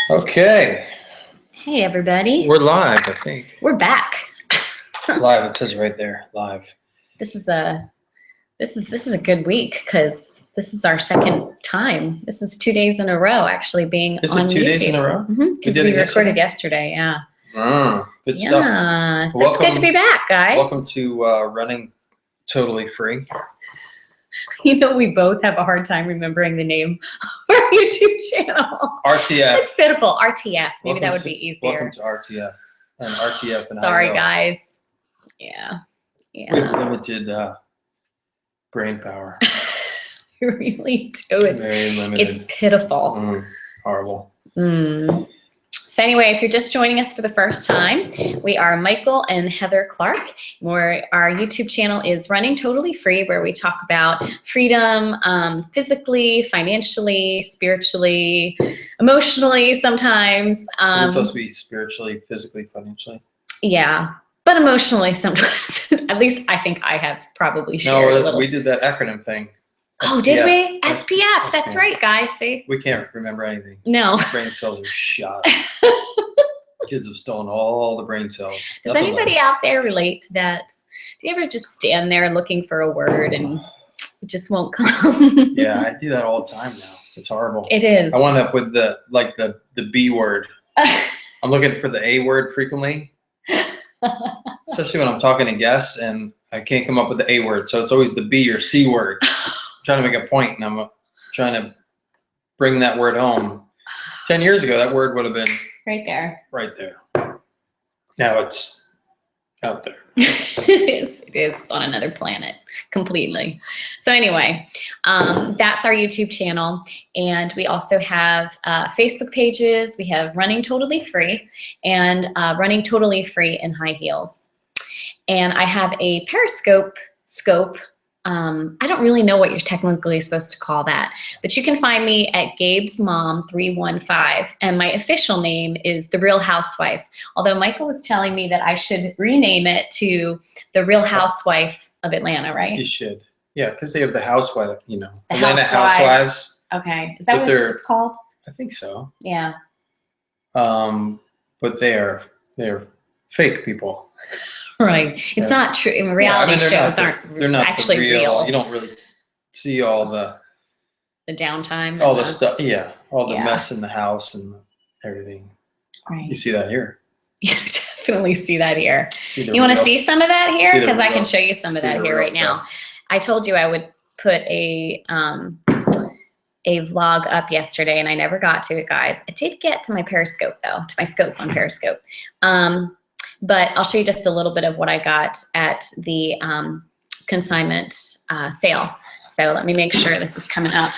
Okay. Hey, everybody. We're live, I think. We're back. Live, it says right there, live. This is a good week because this is our second time. This is 2 days in a row actually being Is on it 2 YouTube. days in a row? Because we recorded yesterday, yeah. Good stuff. Yeah, so it's good to be back, guys. Welcome to Running Totally Free. You know, we both have a hard time remembering the name of our YouTube channel. RTF. It's pitiful. RTF. Maybe that would be easier. Welcome to RTF. And RTF and Sorry, guys. Yeah. We have limited brain power. You really do. It's very limited. It's pitiful. Horrible. So anyway, if you're just joining us for the first time, we are Michael and Heather Clark. Our YouTube channel is Running Totally Free, where we talk about freedom physically, financially, spiritually, emotionally sometimes. It's supposed to be spiritually, physically, financially? Yeah, but emotionally sometimes. At least I think I have probably shared a little. We did that acronym thing. Oh, did we? SPF. That's right, guys. See? We can't remember anything. No. Brain cells are shot. Kids have stolen all the brain cells. Does anybody out there relate to that? Do you ever just stand there looking for a word and it just won't come? Yeah, I do that all the time now. It's horrible. It is. I wound up with the B word. I'm looking for the A word frequently, especially when I'm talking to guests and I can't come up with the A word. So it's always the B or C word. I'm trying to make a point and I'm trying to bring that word home. 10 years ago, that word would have been right there. Right there. Now it's out there. It is. It's on another planet completely. So anyway, that's our YouTube channel. And we also have Facebook pages. We have Running Totally Free and Running Totally Free in High Heels. And I have a Periscope scope. I don't really know what you're technically supposed to call that, but you can find me at Gabe's Mom 315, and my official name is The Real Housewife. Although Michael was telling me that I should rename it to The Real Housewife of Atlanta, right? You should, yeah, because they have the housewife, you know, the Atlanta Housewives. Okay, is that what it's called? I think so. Yeah. But they're fake people. Right. It's not true. In reality shows they're not actually real. You don't really see all the downtime. All the stuff. Yeah. All the mess in the house and everything. Right. You see that here. You definitely see that here. You want to see some of that here? Because I can show you some of that here right now. I told you I would put a vlog up yesterday and I never got to it, guys. I did get to my Periscope though, to my scope on Periscope. But I'll show you just a little bit of what I got at the consignment sale. So let me make sure this is coming up.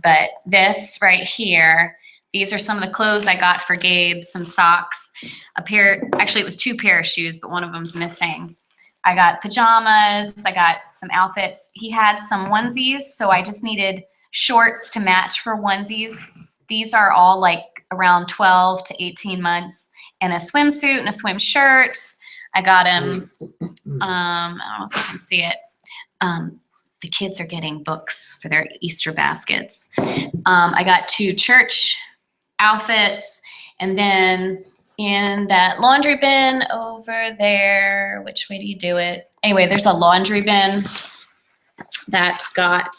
But this right here, these are some of the clothes I got for Gabe, some socks, actually it was 2 pair of shoes, but one of them's missing. I got pajamas, I got some outfits. He had some onesies, so I just needed shorts to match for onesies. These are all like around 12 to 18 months. And a swimsuit and a swim shirt. I got him, I don't know if you can see it. The kids are getting books for their Easter baskets. I got 2 church outfits. And then in that laundry bin over there, which way do you do it? Anyway, there's a laundry bin that's got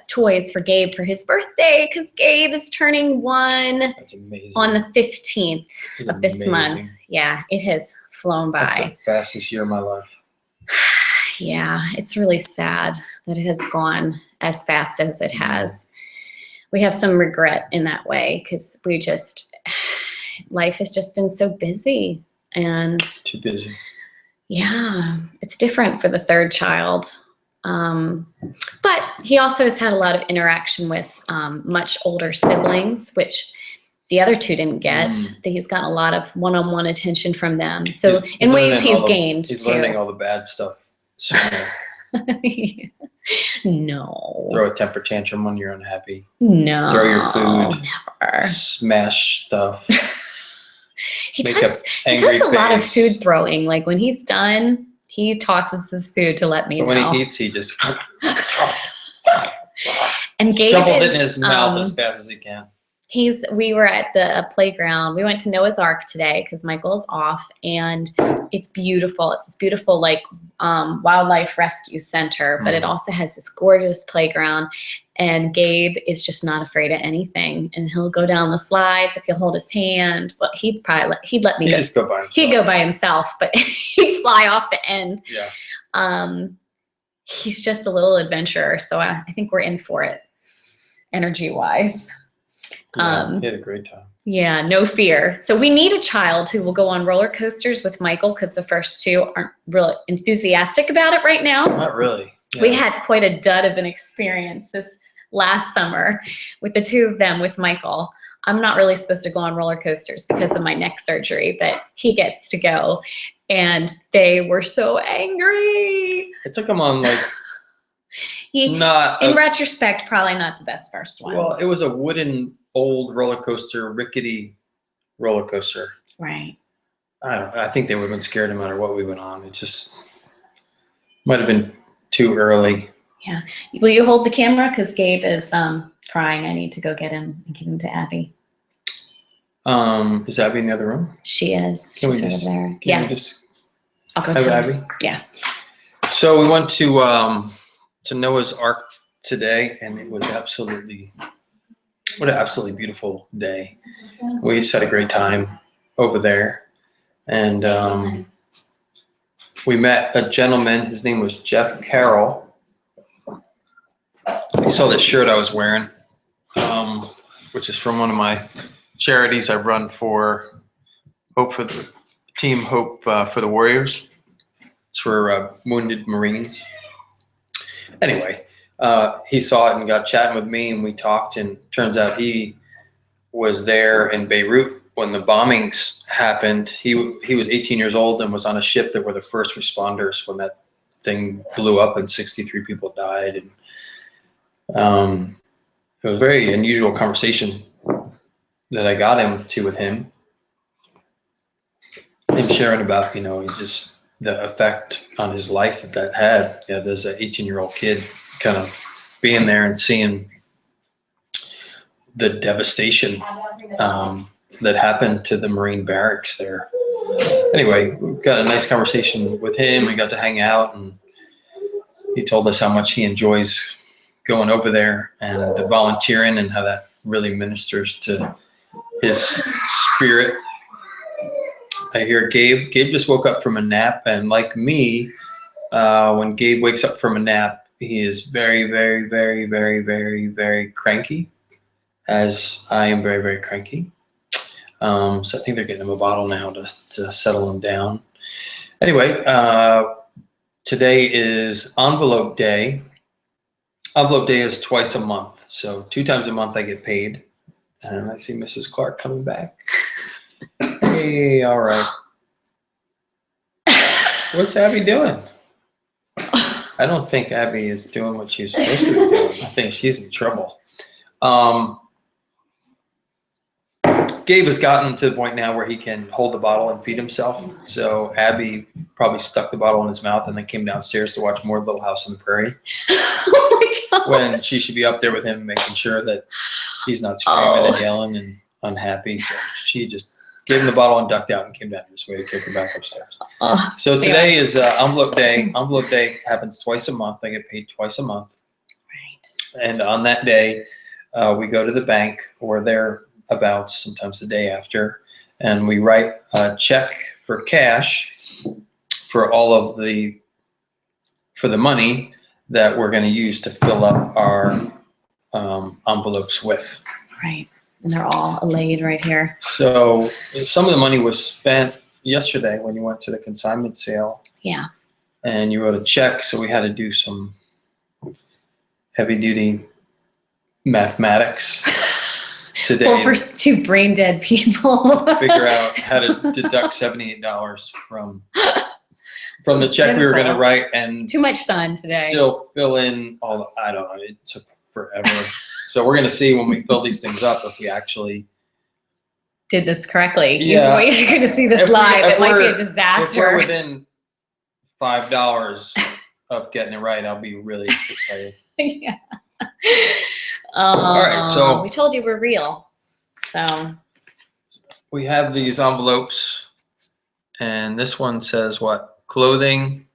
toys for Gabe for his birthday because Gabe is turning 1. That's amazing. On the 15th of this month. Yeah, it has flown by. That's the fastest year of my life. Yeah, it's really sad that it has gone as fast as it has. We have some regret in that way because life has just been so busy. And too busy. Yeah, it's different for the 3rd child. But he also has had a lot of interaction with much older siblings, which the other 2 didn't get. He's gotten a lot of one-on-one attention from them. So in ways he's gained too. He's learning all the bad stuff. No. Throw a temper tantrum when you're unhappy. No. Throw your food. Never. Smash stuff. He does a lot of food throwing. Like when he's done, he tosses his food to let me know. When he eats, he just... And Gabe Shovels it in is, his mouth as fast as he can. we were at the playground. We went to Noah's Ark today because Michael's off, and it's beautiful. It's this beautiful like wildlife rescue center, but it also has this gorgeous playground. And Gabe is just not afraid of anything, and he'll go down the slides if you'll hold his hand. Well, he'd let me He'd go. just go by himself. He'd go by himself, but he'd fly off the end. Yeah. He's just a little adventurer, so I think we're in for it, energy-wise. Yeah, he had a great time. Yeah, no fear. So we need a child who will go on roller coasters with Michael because the first two aren't really enthusiastic about it right now. Not really. Yeah. We had quite a dud of an experience this last summer with the two of them with Michael. I'm not really supposed to go on roller coasters because of my neck surgery, but he gets to go. And they were so angry. It took him on like In retrospect, probably not the best first one. Well, it was a wooden old roller coaster, rickety roller coaster. Right. I think they would have been scared no matter what we went on. It just might have been too early. Yeah. Will you hold the camera? Because Gabe is crying. I need to go get him and give him to Abby. Is Abby in the other room? She is. She's over there. Yeah. I'll go have to her. Abby? Yeah. So we went to Noah's Ark today, and it was what an absolutely beautiful day. We just had a great time over there. And we met a gentleman. His name was Jeff Carroll. He saw this shirt I was wearing, which is from one of my charities I run for Hope for the Team Hope for the Warriors. It's for wounded Marines. Anyway, he saw it and got chatting with me, and we talked, and turns out he was there in Beirut when the bombings happened. He was 18 years old and was on a ship that were the first responders when that thing blew up and 63 people died. And it was a very unusual conversation that I got into with him. Him sharing about, just the effect on his life that had. There's an 18-year-old kid kind of being there and seeing the devastation that happened to the Marine barracks there. Anyway, we got a nice conversation with him. We got to hang out, and he told us how much he enjoys going over there and volunteering, and how that really ministers to his spirit. I hear Gabe just woke up from a nap, and like me, when Gabe wakes up from a nap, he is very, very, very, very, very, very cranky, as I am very, very cranky. So I think they're getting him a bottle now to settle him down. Anyway, today is Envelope Day. Envelope Day is twice a month, so 2 times a month I get paid. And I see Mrs. Clark coming back. Hey, all right. What's Abby doing? I don't think Abby is doing what she's supposed to be doing. I think she's in trouble. Gabe has gotten to the point now where he can hold the bottle and feed himself. So Abby probably stuck the bottle in his mouth and then came downstairs to watch more Little House on the Prairie. Oh my gosh. When she should be up there with him, making sure that he's not screaming and yelling and unhappy. So she just gave him the bottle and ducked out and came down this way to take her back upstairs. So today is Envelope Day. Envelope Day happens twice a month. I get paid twice a month. Right. And on that day, we go to the bank, or thereabouts, sometimes the day after, and we write a check for cash for the money that we're going to use to fill up our envelopes with. Right. And they're all laid right here. So some of the money was spent yesterday when you went to the consignment sale. Yeah. And you wrote a check, so we had to do some heavy-duty mathematics today. Well, for 2 brain-dead people. Figure out how to deduct $78 from the check we were going to write, and too much sun today. Still fill in all I don't know. It took forever. So we're going to see when we fill these things up if we actually did this correctly. Yeah. You're going to see this live. It might be a disaster. If we're within $5 of getting it right, I'll be really excited. Yeah. right, so we told you we're real. So we have these envelopes, and this one says what? Clothing,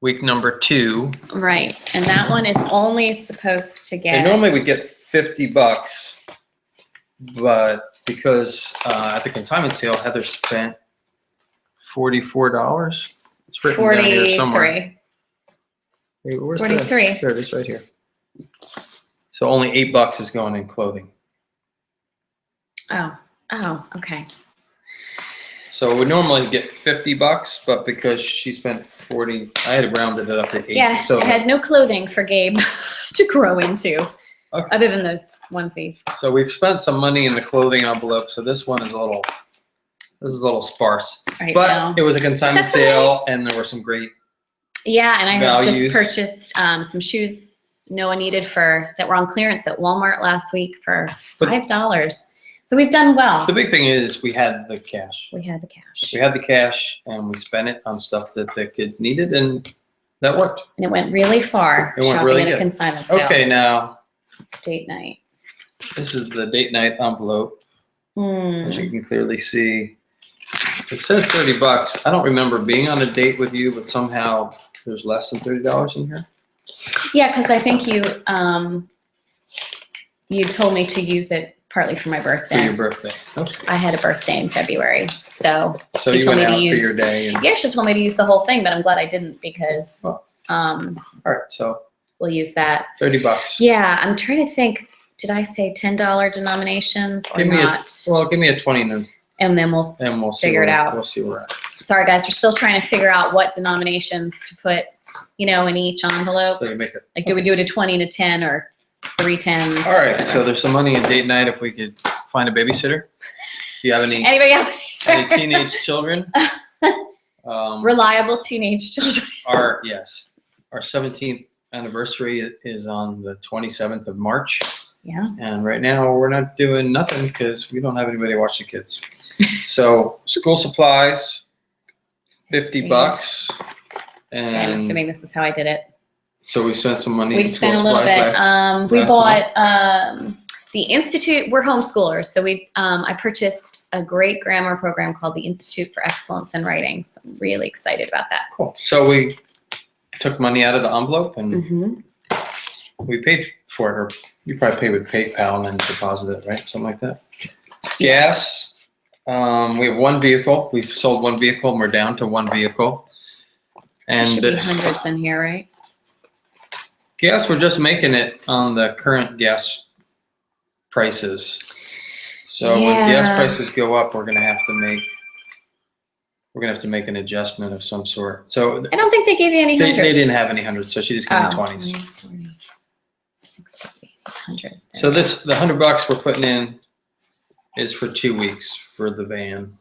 week number 2. right, and that one is only supposed to get. And normally we get $50, but because at the consignment sale, Heather spent $44. It's written down here somewhere. 43. Wait, where's 43. There it is, right here. So only $8 is going in clothing. Oh, okay. So we normally get $50, but because she spent 40, I had rounded it up to 8. Yeah, So I had no clothing for Gabe to grow into, okay. other than those onesies. So we've spent some money in the clothing envelope. So this one is a little sparse. Right But now. it was a consignment That's sale, and there were some great. Yeah, and I have just values. purchased some shoes Noah needed that were on clearance at Walmart last week for $5. So we've done well. The big thing is we had the cash. We had the cash. We had the cash, and we spent it on stuff that the kids needed, and that worked. And it went really far. It went shopping really at a good. consignment sale. Okay, now Date night. this is the date night envelope. As you Hmm. can clearly see, it says $30. I don't remember being on a date with you, but somehow there's less than $30 in here. Yeah, because I think you told me to use it partly for my birthday. For your birthday. Okay. I had a birthday in February, so So You you told went me to out for use- your day. And, you actually told me to use the whole thing, but I'm glad I didn't because all right, so we'll use that. $30. Yeah, I'm trying to think. Did I say $10 denominations or Give me not? give me a 20 and And then we'll we'll see figure it where- out. We'll see where we're at. Sorry, guys, we're still trying to figure out what denominations to put, in each envelope. So you make it. Like, do we do it a 20 and a 10 or 3 10s? All right, so there's some money in date night if we could find a babysitter. Do you have any Anybody else? teenage children? Reliable teenage children. Our 17th anniversary is on the 27th of March, Yeah. and right now we're not doing nothing because we don't have anybody to watch the kids. So school supplies, $50, I'm and assuming this is how I did it. so we spent some money. We in school spent a little supplies bit. We last bought the Institute. We're homeschoolers, so I purchased a great grammar program called the Institute for Excellence in Writing. So I'm really excited about that. Cool. So we took money out of the envelope and Mm-hmm. we paid for it, or you probably paid with PayPal and then deposited it, right? Something like that. Gas. We have one vehicle. We've sold one vehicle and we're down to one vehicle. There should be And hundreds in here, right? gas, we're just making it on the current gas prices. So when gas Yeah. prices go up, we're gonna have to make an adjustment of some sort. So I don't think they gave you any they hundreds. didn't have any hundreds, so she just gave me 20s. 100. So the $100 we're putting in is for 2 weeks for the van,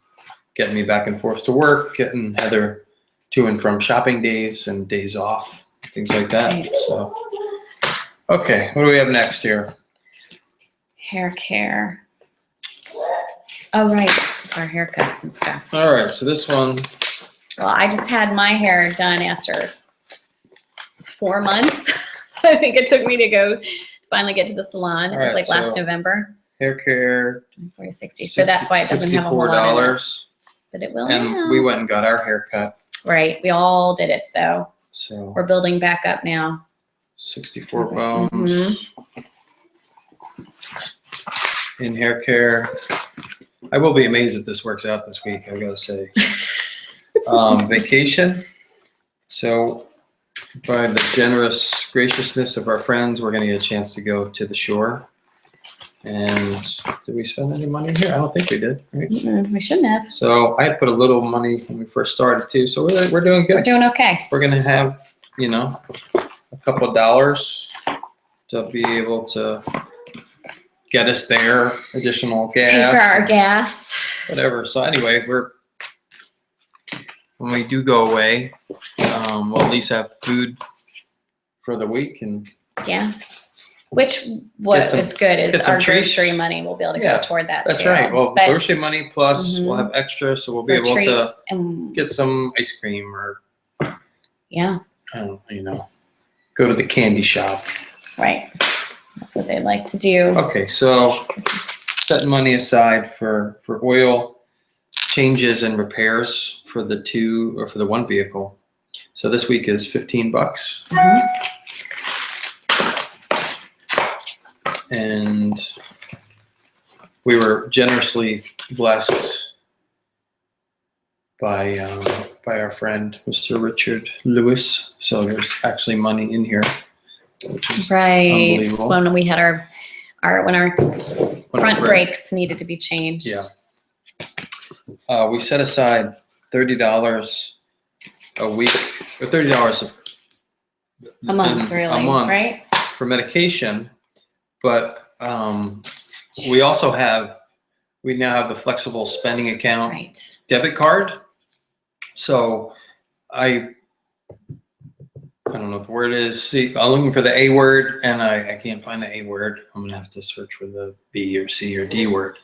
getting me back and forth to work, getting Heather to and from shopping days and days off, things like that. Right. So, okay, what do we have next here? Hair care. Oh, right. It's our haircuts and stuff. All right, so this one, Well, I just had my hair done after 4 months. I think it took me to finally get to the salon. It All was right, like last so- November. hair care, 40, 60. So that's why it doesn't have a whole lot in it. $64, But it will and now. we went and got our hair cut. Right. We all did it. So So we're building back up now. 64 bones Mhm. in hair care. I will be amazed if this works out this week, I gotta say. Vacation. So by the generous graciousness of our friends, we're gonna get a chance to go to the shore. And did we spend any money here? I don't think we did, right? We shouldn't have. So I had put a little money when we first started too, so we're doing We're good. doing okay. We're gonna have, a couple of dollars to be able to get us there, additional Pay gas. for our gas. Whatever. So anyway, when we do go away, we'll at least have food for the week, and Yeah. Which what Get some- is good is get some our treats. grocery money will be able to Yeah, go toward that that's too. right. Well, But grocery money plus Mhm. we'll have extra, so we'll be for able to treats and get some ice cream or yeah, go to the candy shop. right. That's what they like to do. Okay, so setting money aside for oil changes and repairs for the one vehicle. So this week is $15. And we were generously blessed by our friend, Mr. Richard Lewis. So there's actually money in here, which is unbelievable. When we had our front brakes needed to be changed. Yeah. We set aside $30 a week, or $30 a month, really, a month, right? For medication. But we also we now have the flexible spending account debit card. So I don't know what the word is. See, I'm looking for the A word, and I can't find the A word. I'm gonna have to search for the B or C or D word.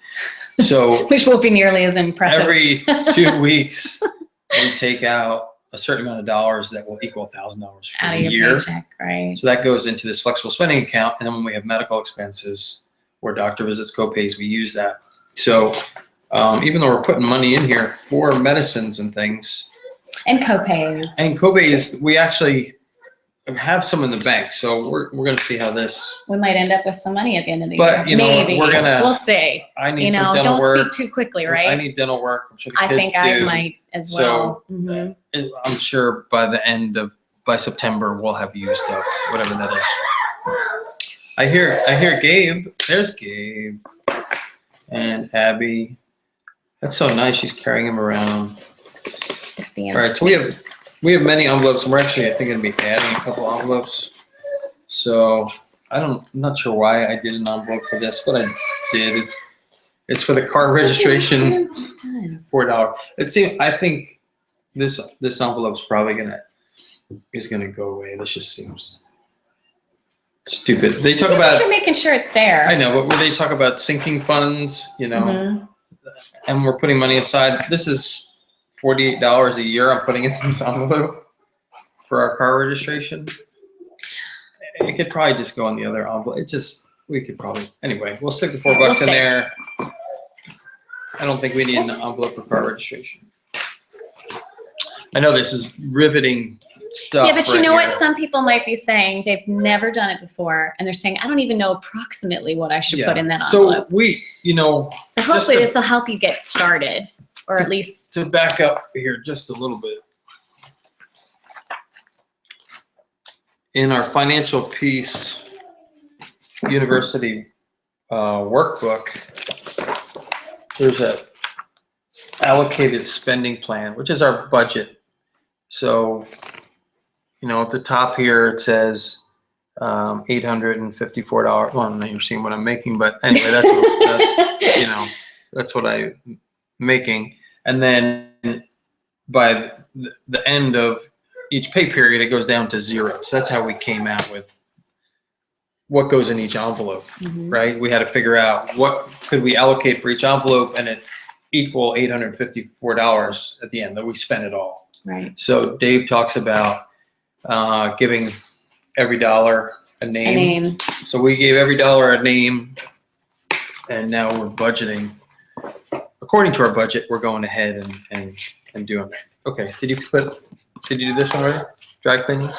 So which won't be nearly as impressive. Every 2 weeks, we take out a certain amount of dollars that will equal $1,000 for out the of year. your paycheck, right? So that goes into this flexible spending account, and then when we have medical expenses or doctor visits, co-pays, we use that. So even though we're putting money in here for medicines and things, and co-pays, we actually have some in the bank. So we're going to see how this. We might end up with some money at the end of the year. But you know, maybe we'll see. I need some dental don't work. Speak too quickly, right? I need dental work. I'm sure the kids I think do. I might as well. So I'm sure by September we'll have used up whatever that is. I hear Gabe. There's Gabe and Abby. That's so nice. She's carrying him around. Just being all right, so we have many envelopes, and we're actually, I think, going to be adding a couple envelopes. So I'm not sure why I did an envelope for this, but I did. It's for the car registration. $4. I think this envelope's probably is gonna go away. This just seems stupid. They talk about. You're making sure it's there. I know, but when they talk about sinking funds, and we're putting money aside, this is $48 a year I'm putting in this envelope for our car registration. It could probably just go on the other envelope. We could probably, anyway, we'll stick the $4 in there. I don't think we need an envelope for car registration. I know this is riveting stuff. Yeah, but you know what? Some people might be saying they've never done it before, and they're saying, I don't even know approximately what I should put in that envelope. So So hopefully this will help you get started, or at least. To back up here just a little bit. In our Financial Peace University workbook, there's a allocated spending plan, which is our budget. So, at the top here it says $854. Well, now you're seeing what I'm making, but anyway, that's what I'm making. And then by the end of each pay period, it goes down to zero. So that's how we came out with what goes in each envelope, right? We had to figure out what could we allocate for each envelope, and it equal $854 at the end, that we spent it all. Right. So Dave talks about giving every dollar a name. So we gave every dollar a name, and now we're budgeting. According to our budget, we're going ahead and doing it. Okay, did you do this one already? Dry cleaning?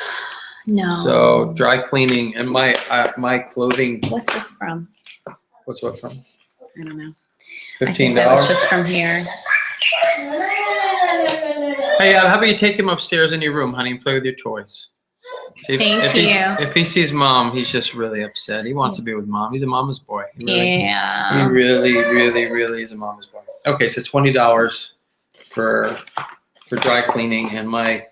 No. So dry cleaning and my clothing. What's this from? What's what from? I don't know. $15. I think that was just from here. Hey, how about you take him upstairs in your room, honey, and play with your toys? See, Thank you. If he sees mom, he's just really upset. He wants to be with mom. He's a mama's boy. He Yeah. really is a mama's boy. Okay, so $20 for dry cleaning, and my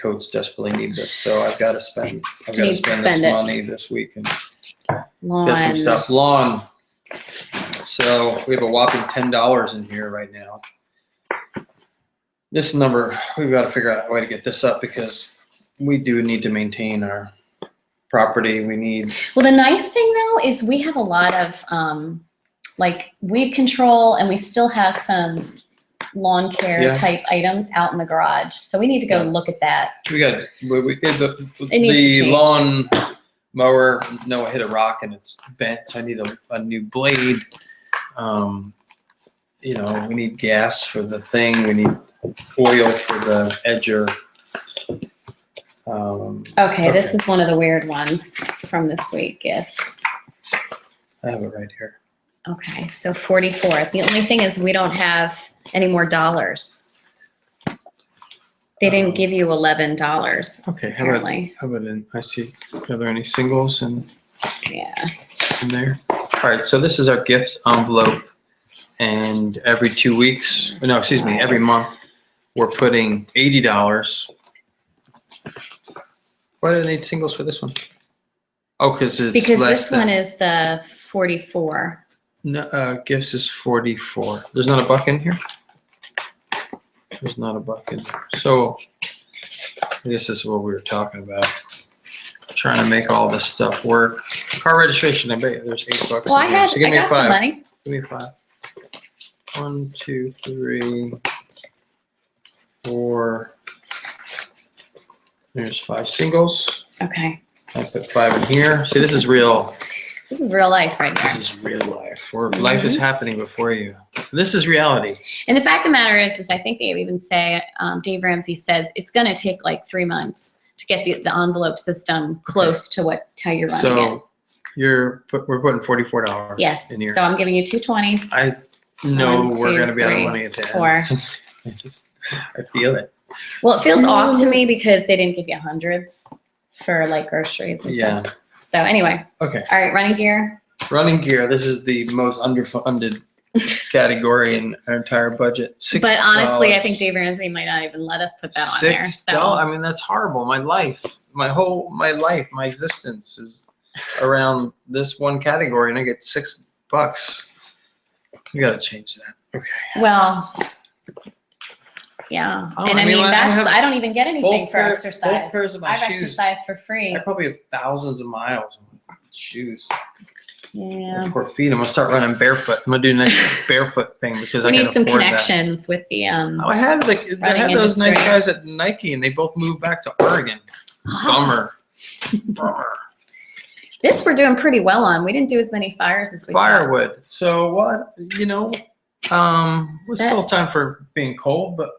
coats desperately need this, so I've got to spend this money this week and get some stuff. Lawn. So we have a whopping $10 in here right now. This number, we've got to figure out a way to get this up, because we do need to maintain our property. Well, the nice thing though is we have a lot of weed control, and we still have some lawn care type items out in the garage. So we need to go look at that. We did the lawn mower. Noah hit a rock and it's bent, so I need a new blade. You know, we need gas for the thing. We need oil for the edger. Okay, this is one of the weird ones from this week, gifts. I have it right here. Okay, so 44. The only thing is we don't have any more dollars. They didn't give you $11, Okay, apparently. how about in, I see, are there any singles in Yeah. there? All right, so this is our gift envelope. And every 2 weeks, no, excuse me, every month, we're putting $80. Why do they need singles for this one? Oh, because it's Because less this than. one is the 44. No, gifts is 44. There's not a buck in here? There's not a buck in there. So I guess this is what we were talking about. Trying to make all this stuff work. Car registration, I bet there's $8. Well, I in here. had So give me I a got some 5. money. Give me a 5. 1, 2, 3, 4. There's 5 singles. Okay. I put 5 in here. See, this is real. This is real life right here. This is real life. Life is happening before you. This is reality. And the fact of the matter is I think they even say, Dave Ramsey says, it's going to take like 3 months to get the envelope system close to how you're running it. So we're putting $44 Yes. in here. So I'm giving you 2 20s. I know 1, we're 2, going to be out of 3, money at the 4. end. I feel it. Well, it feels off to me because they didn't give you hundreds for like groceries and Yeah. stuff. So anyway, Okay. all right, running gear. Running gear. This is the most underfunded category in our entire budget. $6. But honestly, I think Dave Ramsey might not even let us put that on there. $6. So I mean, that's horrible. My life, my existence is around this one category, and I get $6. We got to change that. Okay. well, yeah. Oh, And I I mean, mean, I I don't even get anything both for exercise. both pairs of my I've shoes. exercised for free. I probably have thousands of miles on shoes. Yeah. Poor feet. I'm gonna start running barefoot. I'm gonna do the next barefoot thing because We I need can some afford connections with the that. I had running those nice industry. guys at Nike, and they both moved back to Oregon. Bummer. Bummer. This we're doing pretty well on. We didn't do as many fires as we thought. Firewood. So what? We're still time for being cold, but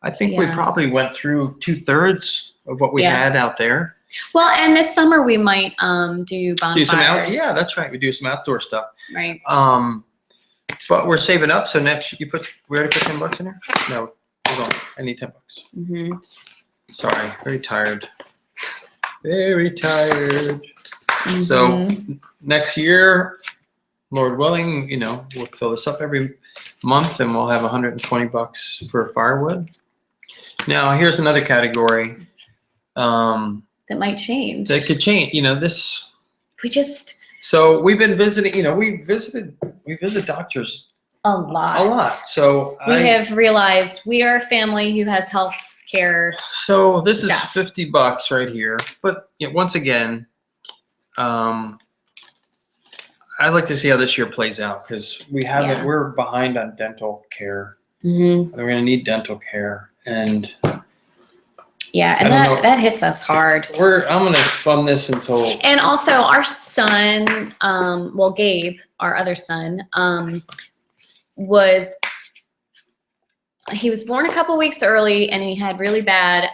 I think we Yeah. probably went through 2/3 of what we Yeah. had out there. Well, and this summer we might do bonfires. Do some yeah, that's right. We do some outdoor stuff. right. But we're saving up. So next, we already put $10 in there. No, hold on. I need $10. hmm Sorry, very tired. Very tired. So next year, Lord willing, we'll fill this up every month, and we'll have $120 for firewood. Now, here's another category. that might change. That could change. This. We just So we've been visiting. We visit doctors a lot. a lot. So We have realized we are a family who has health care. So this is stuff. $50 right here. But once again, I'd like to see how this year plays out because Yeah. we're behind on dental care. Mm-hmm. We're going to need dental care, and Yeah, and I don't know. that hits us hard. I'm going to fund this until. And also our son, Gabe, our other son, he was born a couple weeks early and he had really bad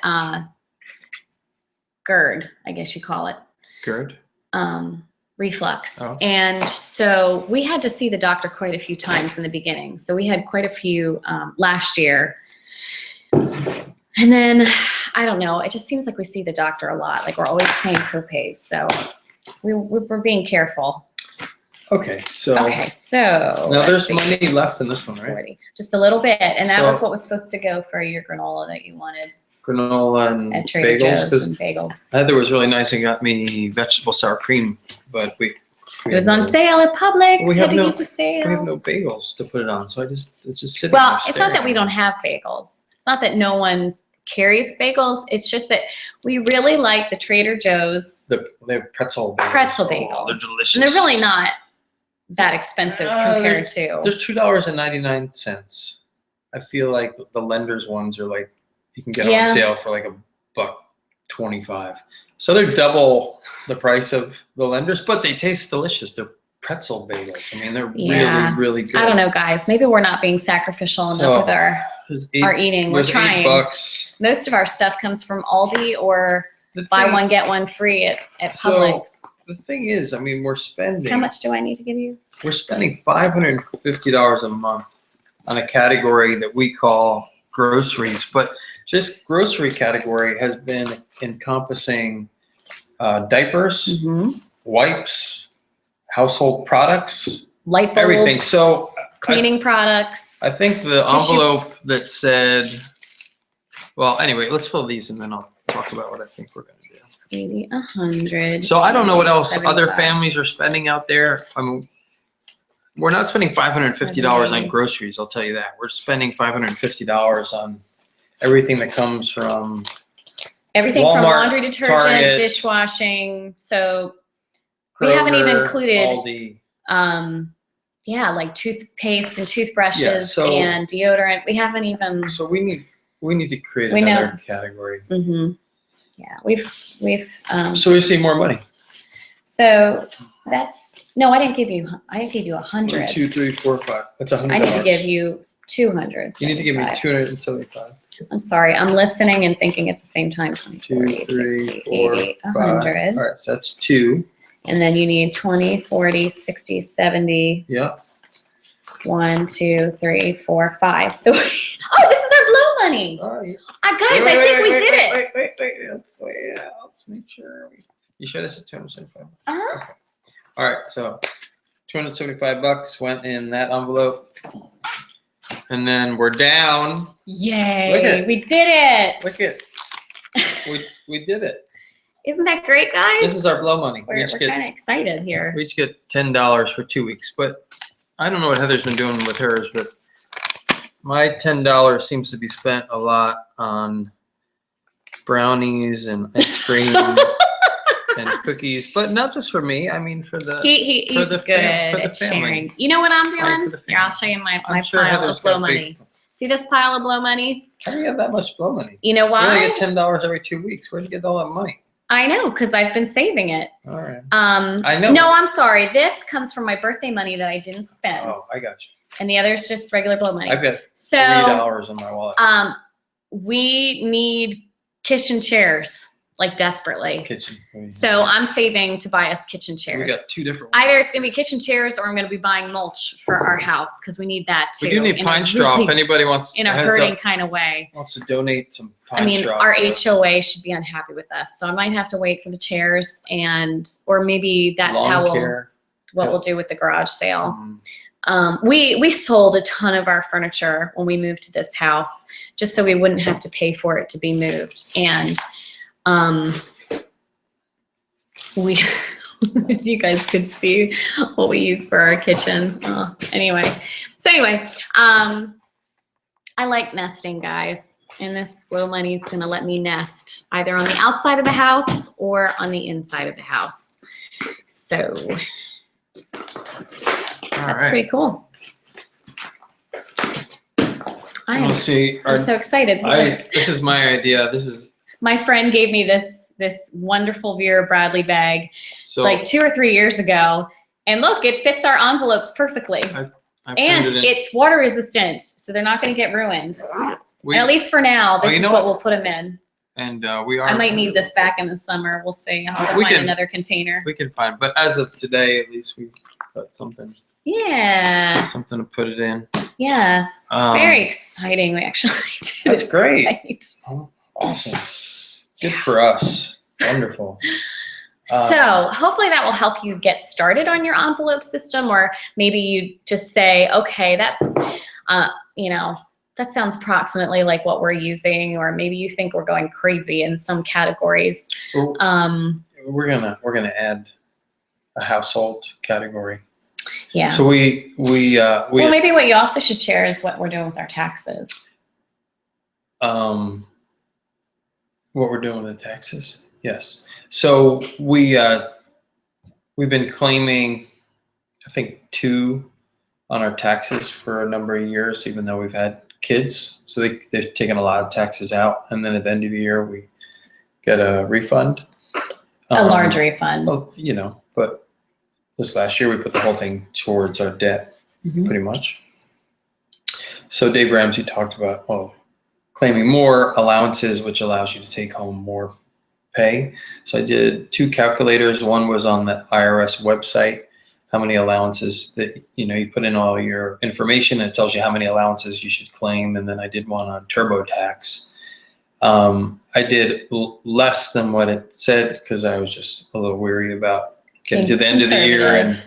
GERD, I guess you call it. GERD? Reflux. Oh. And so we had to see the doctor quite a few times in the beginning. So we had quite a few last year. And then, I don't know, it just seems like we see the doctor a lot. Like we're always paying co-pays. So we're being careful. Okay, so. Now There's money left in this one, right? 40. Just a little bit. And that So- was what was supposed to go for your granola that you wanted Granola and at Trader bagels. Joe's 'Cause and bagels. Heather was really nice and got me vegetable sour cream, but It was on sale at Publix. We Had have to no- use the sale. We have no bagels to put it on, so it's just sitting Well, there it's not that staring we at don't me. have bagels. It's not that no one carries bagels. It's just that we really like the Trader Joe's They have pretzel bagels. pretzel Oh, bagels. they're delicious. And they're really not that expensive compared They're to. $2.99. I feel like the Lender's ones are like you can get them Yeah. on sale for like $1.25. So they're double the price of the lenders, but they taste delicious. They're pretzel bagels. I mean, they're really, really good. I don't know, guys. Maybe we're not being sacrificial enough with our eating. We're trying. $8. Most of our stuff comes from Aldi or buy one, get one free at Publix. The thing is, I mean, we're spending. How much do I need to give you? We're spending $550 a month on a category that we call groceries, but this grocery category has been encompassing diapers, wipes, household products, light bulbs, everything. So cleaning products. I think the envelope that said, well, anyway, let's fill these and then I'll talk about what I think we're going to do. 80, 100. So I don't know what else 75. other families are spending out there. I mean, we're not spending $550 on groceries, I'll tell you that. We're spending $550 on everything that comes from everything Walmart, from laundry detergent, Target, dishwashing. So we Kroger, haven't even included Aldi. Like toothpaste and toothbrushes and deodorant. We haven't even. So we need to create another category. Yeah, we've. So we see more money. So that's no. I didn't give you 100. 1, 2, 3, 4, 5. That's $100. I need to give you 200. You need to give me 275. I'm sorry. I'm listening and thinking at the same time. 2, 3, 60, 4, 80, 5. 100. All right, so that's 2. And then you need 20, 40, 60, 70. Yeah. 1, 2, 3, 4, 5. So, oh, this is our blow money. Oh, yeah. Guys, I think we did it. Wait. Let's make sure. You sure this is 275? Uh-huh. Okay. All right, so $275 went in that envelope. And then we're down. Yay, we did it. Look at we did it. Isn't that great, guys? This is our blow money. We're kind of excited here. We each get $10 for 2 weeks, but I don't know what Heather's been doing with hers, but my $10 seems to be spent a lot on brownies and ice cream and cookies, but not just for me. I mean, for the he's good at sharing. You know what I'm doing? Here, I'll show you my pile of blow money. See this pile of blow money? How do you have that much blow money? You know why? You only get $10 every 2 weeks. Where'd you get all that money? I know, because I've been saving it. All right. I know. No, I'm sorry. This comes from my birthday money that I didn't spend. Oh, I got you. And the other is just regular blow money. I've got $3 in my wallet. We need kitchen chairs, like desperately. Kitchen. So I'm saving to buy us kitchen chairs. We got 2 different ones. Either it's gonna be kitchen chairs or I'm gonna be buying mulch for our house because we need that too. We do need pine straw if anybody wants. In a hurting kind of way. Wants to donate some pine straw. Our HOA should be unhappy with us, so I might have to wait for the chairs or maybe that's how we'll do with the garage sale. We sold a ton of our furniture when we moved to this house, just so we wouldn't have to pay for it to be moved. And if you guys could see what we use for our kitchen. Anyway, I like nesting, guys, and this blow money is gonna let me nest either on the outside of the house or on the inside of the house. So that's pretty cool. I'm so excited. This is my idea. My friend gave me this wonderful Vera Bradley bag like 2 or 3 years ago. And look, it fits our envelopes perfectly. And it's water resistant, so they're not going to get ruined. At least for now, this is what we'll put them in. And I might need this back in the summer. We'll see. I'll have to find another container. We can find, but as of today, at least we've got something. Yeah. Something to put it in. Yes. Very exciting. We actually did. That's great. Right. Oh, awesome. Good for us. Wonderful. So hopefully that will help you get started on your envelope system, or maybe you just say, okay, that's, that sounds approximately like what we're using, or maybe you think we're going crazy in some categories. We're gonna add a household category. Yeah. So we well, maybe what you also should share is what we're doing with our taxes. What we're doing with the taxes? Yes. So we've been claiming, I think, 2 on our taxes for a number of years, even though we've had kids. So they've taken a lot of taxes out, and then at the end of the year we get a refund. A large refund. You know, but this last year we put the whole thing towards our debt, pretty much. So Dave Ramsey talked about, well, claiming more allowances, which allows you to take home more pay. So I did 2 calculators. One was on the IRS website, how many allowances that, you know, you put in all your information and it tells you how many allowances you should claim. And then I did one on TurboTax. I did less than what it said because I was just a little weary about getting to the end of the year and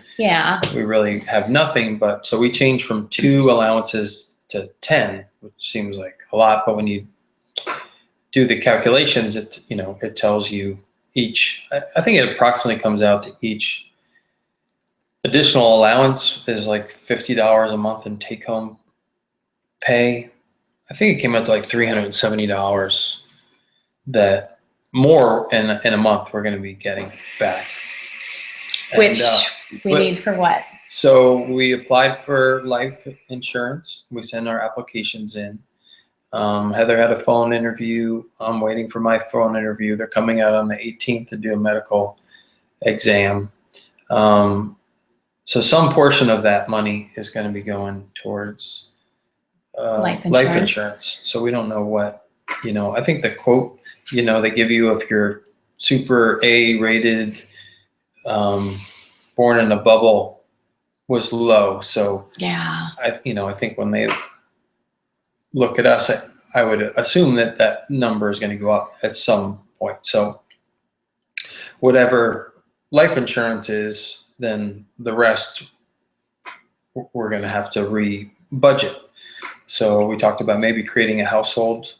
we really have nothing. But so we changed from 2 allowances to 10, which seems like a lot, but when you do the calculations, it, you know, it tells you each, I think it approximately comes out to each additional allowance is like $50 a month in take home pay. I think it came out to like $370 that more in a month we're going to be getting back. Which we need for what? So we applied for life insurance. We send our applications in. Heather had a phone interview. I'm waiting for my phone interview. They're coming out on the 18th to do a medical exam. So some portion of that money is going to be going towards life insurance. So we don't know what, you know, I think the quote, you know, they give you if you're super A rated, born in a bubble was low. So yeah, I think when they look at us, I would assume that that number is going to go up at some point. So whatever life insurance is, then the rest we're going to have to re-budget. So we talked about maybe creating a household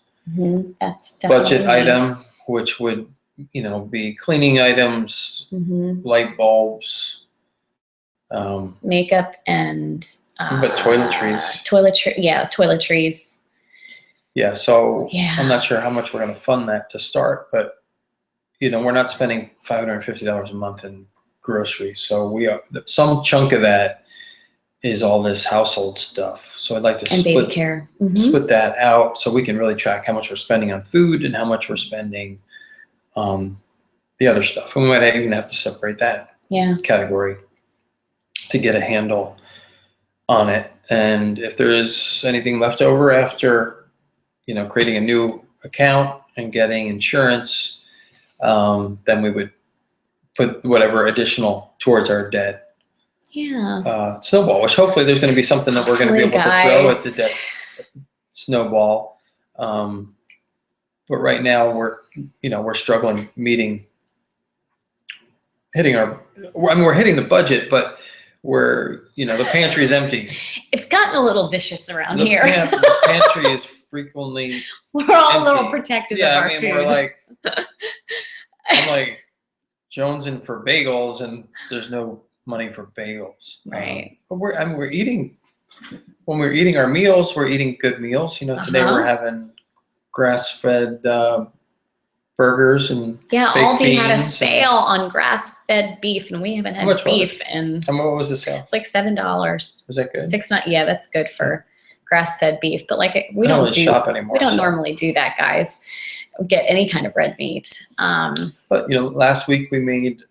that's budget item, which would, you know, be cleaning items, light bulbs, makeup, and but toiletries. Toiletries. Yeah. So I'm not sure how much we're going to fund that to start, but you know, we're not spending $550 a month in groceries. So we are, some chunk of that is all this household stuff. So I'd like to baby care. Split that out so we can really track how much we're spending on food and how much we're spending on the other stuff. And we might even have to separate that category to get a handle on it. And if there is anything left over after, you know, creating a new account and getting insurance, then we would put whatever additional towards our debt. Snowball, which hopefully there's going to be something that we're going to be able to throw at the debt snowball. But right now we're struggling hitting the budget, but the pantry is empty. It's gotten a little vicious around here. The pantry is frequently we're all empty. A little protective of our food. We're like, I'm like jonesing for bagels, and there's no money for bagels. Right. But we're eating. When we're eating our meals, we're eating good meals. You know, today we're having grass-fed burgers and Aldi had a sale on grass-fed beef, and we haven't had beef in. And what was the sale? It's like $7. Was that good? $6.9. That's good for grass-fed beef, but like we don't really shop anymore. We don't normally do that, guys. Get any kind of red meat. But last week we made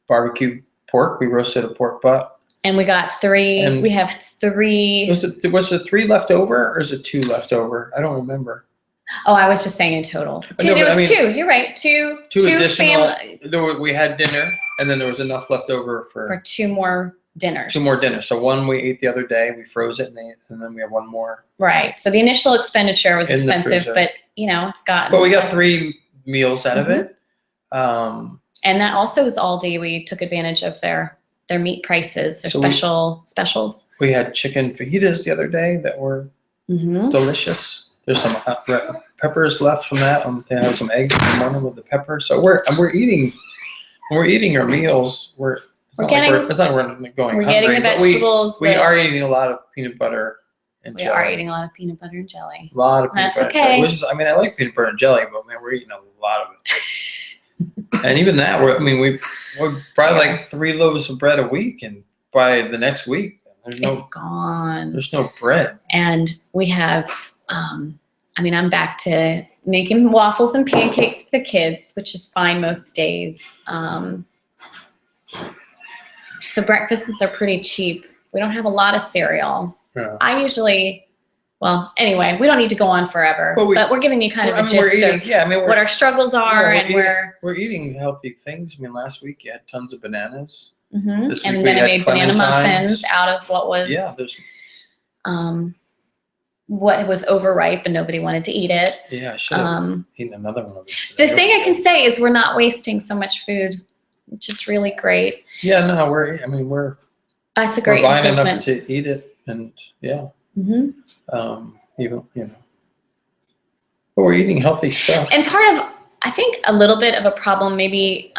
barbecue pork. We roasted a pork butt. And we got 3. And we have 3. Was it 3 left over, or is it 2 left over? I don't remember. Oh, I was just saying in total. 2. No, it was 2. You're right. 2 additional. We had dinner, and then there was enough left over for 2 more dinners. 2 more dinners. So one we ate the other day. We froze it, and then we have 1 more. Right. So the initial expenditure was expensive, but it's gotten. But we got 3 meals out of it. And that also is Aldi. We took advantage of their meat prices, their specials. We had chicken fajitas the other day that were delicious. There's some peppers left from that. They have some eggs in the morning with the pepper. So we're eating our meals. We're getting the vegetables. We are eating a lot of peanut butter and jelly. We are eating a lot of peanut butter and jelly. A lot of peanut butter and jelly. Which is, I like peanut butter and jelly, but man, we're eating a lot of it. And even that, we're probably like 3 loaves of bread a week, and by the next week, it's gone. There's no bread. And we have, I'm back to making waffles and pancakes for the kids, which is fine most days. So breakfasts are pretty cheap. We don't have a lot of cereal. Yeah. I usually, well, anyway, we don't need to go on forever, but we're giving you kind of a gist of what our struggles are, and we're eating healthy things. I mean, last week you had tons of bananas. Mm-hmm. And then I made banana muffins out of what was what was overripe and nobody wanted to eat it. Yeah, I should have eaten another one of these. The thing I can say is we're not wasting so much food, which is really great. Yeah, no, that's a great buying improvement. enough to eat it, and even but we're eating healthy stuff. And part of, I think, a little bit of a problem, maybe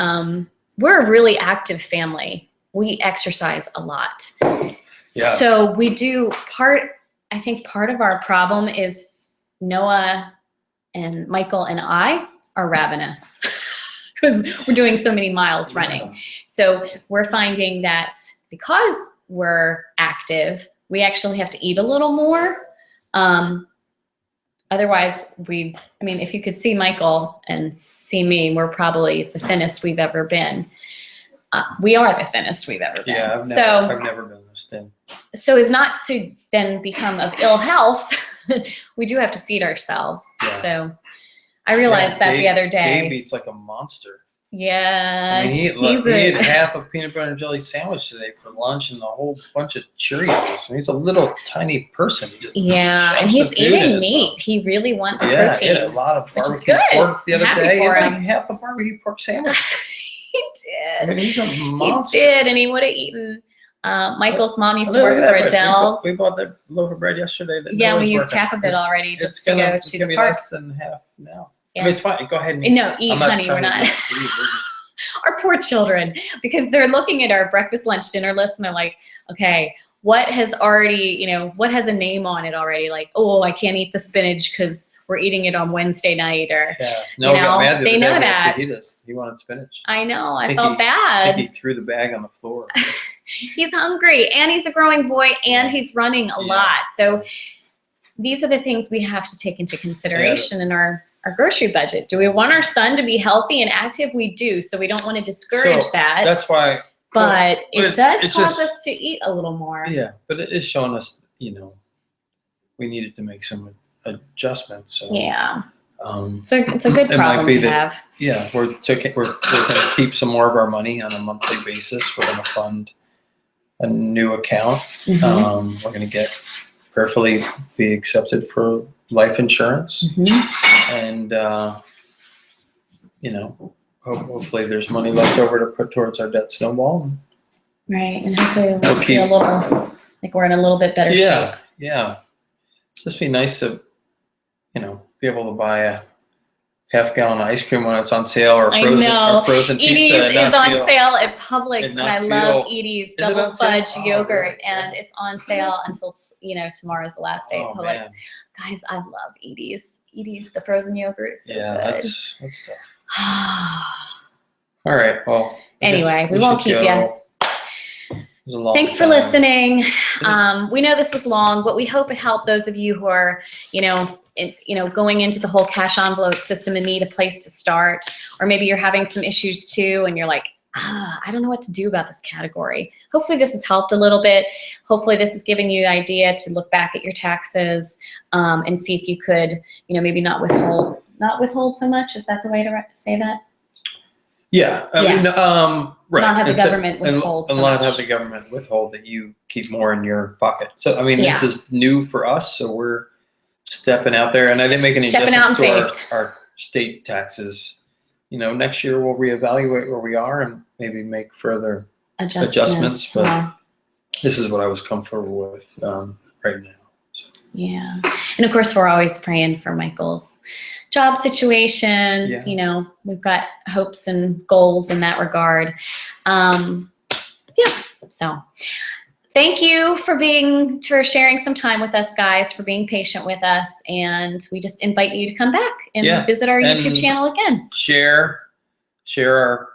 we're a really active family. We exercise a lot. Yeah. So we do I think part of our problem is Noah and Michael and I are ravenous because we're doing so many miles running. Yeah. So we're finding that because we're active, we actually have to eat a little more. Otherwise, if you could see Michael and see me, we're probably the thinnest we've ever been. We are the thinnest we've ever been. Yeah, I've never been this thin. So as not to then become of ill health, we do have to feed ourselves. Yeah. So I realized that the other day. Gabe eats like a monster. Yeah. I mean, he ate half a peanut butter and jelly sandwich today for lunch and a whole bunch of Cheerios. I mean, he's a little tiny person. He just and he's eating meat. He really wants protein. He had a lot of barbecue pork the other day. He had like half a barbecue pork sandwich. He did. I mean, he's a monster. He did, and he would have eaten. Michael's mom used to work for Adele's. We bought the loaf of bread yesterday. We used half of it already just to go to the park. Less than half now. Yeah. I mean, it's fine. Go ahead and eat. No, eat, honey. We're not. Our poor children, because they're looking at our breakfast, lunch, dinner list, and they're like, okay, what has already, what has a name on it already? Like, oh, I can't eat the spinach because we're eating it on Wednesday night, or no, got mad they know that. He wanted spinach. I know. I felt bad. I think he threw the bag on the floor. He's hungry, and he's a growing boy, and he's running a lot. So these are the things we have to take into consideration in our grocery budget. Do we want our son to be healthy and active? We do. So we don't want to discourage that. That's why. But it does cause us to eat a little more. Yeah, but it is showing us, we needed to make some adjustments. So, so it's a good problem to have. Yeah, we're going to keep some more of our money on a monthly basis. We're going to fund a new account. We're going to get prayerfully be accepted for life insurance, and hopefully there's money left over to put towards our debt snowball. Right, and hopefully we'll feel a little like we're in a little bit better shape. Yeah, just be nice to, be able to buy a half-gallon of ice cream when it's on sale, or frozen pizza. Edie's is on sale at Publix, and I love Edie's double fudge yogurt, and it's on sale until tomorrow's the last day at Publix. Man. Guys, I love Edie's. Edie's, the frozen yogurt is so good. That's tough. All right, well. Anyway, we won't keep you. Thanks for listening. We know this was long, but we hope it helped those of you who are, going into the whole cash envelope system and need a place to start, or maybe you're having some issues too, and you're like, I don't know what to do about this category. Hopefully this has helped a little bit. Hopefully this is giving you an idea to look back at your taxes and see if you could, maybe not withhold so much. Is that the way to say that? Yeah. I mean, right. Not have the government withhold so much. Not have the government withhold, that you keep more in your pocket. So, I mean, this is new for us, so we're stepping out there. And I didn't make any adjustments to our state taxes. Next year we'll reevaluate where we are and maybe make further adjustments. But this is what I was comfortable with right now. So. Yeah. And of course, we're always praying for Michael's job situation. We've got hopes and goals in that regard. So thank you for sharing some time with us, guys, for being patient with us. And we just invite you to come back and visit our YouTube channel again. Share our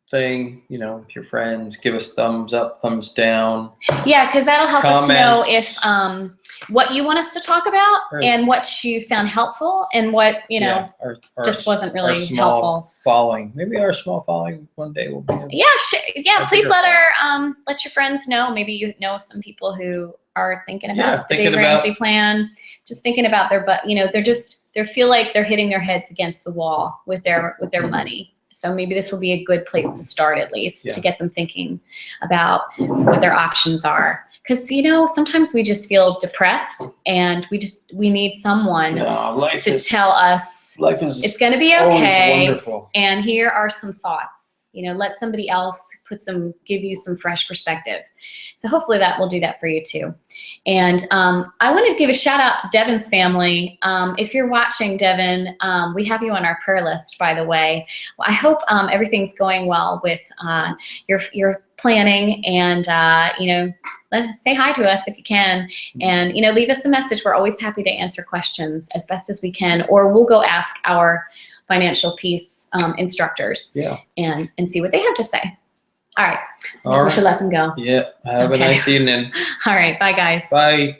thing, you know, with your friends. Give us thumbs up, thumbs down. Yeah, because that'll help us know Comments. if what you want us to talk about Or- and what you found helpful and what, you know, our, just wasn't our really small helpful. following. Maybe our small following one day will be. Yeah, please bigger let your friends know. Maybe you know some people who are thinking about Yeah, the thinking Dave about- Ramsey plan, just thinking about but you know, they feel like they're hitting their heads against the wall with their money. So maybe this will be a good place to start, at least to get them thinking about what their options are. Because, you know, sometimes we just feel depressed and we need someone to tell us life is it's going to be always okay. wonderful. And here are some thoughts. You know, let somebody else give you some fresh perspective. So hopefully that will do that for you too. And I wanted to give a shout out to Devin's family. If you're watching, Devin, we have you on our prayer list, by the way. Well, I hope everything's going well with your planning, and you know, say hi to us if you can, and you know, leave us a message. We're always happy to answer questions as best as we can, or we'll go ask our financial peace instructors and see what they have to say. All right. We should let them go. Yeah. Have a nice evening. All right. Bye, guys. Bye.